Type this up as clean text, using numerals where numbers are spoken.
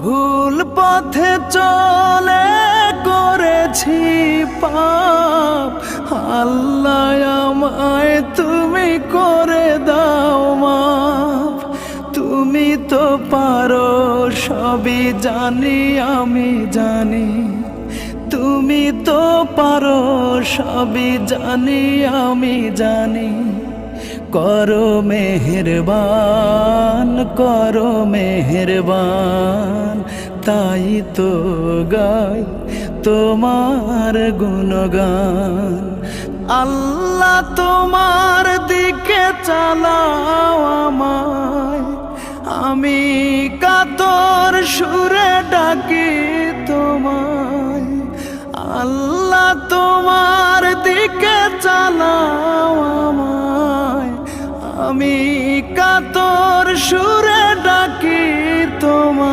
ভুল পথে চলে করেছি পাপ, আল্লাহ আমায় তুমি করে দাও মাফ। তুমি তো পারো সবই জানি আমি জানি, তুমি তো পারো সবই জানি আমি জানি। করো মেহেরবান, করো মেহেরবান, তাই তো গাই তোমার গুণগান। আল্লাহ তোমার দিকে চালাও আমায়, আমি কাতর সুরে ডাকি তোমায়। আল্লাহ তোমার দিকে চালাও আমায়, আমি কাতর সুরে ডাকি তোমায়।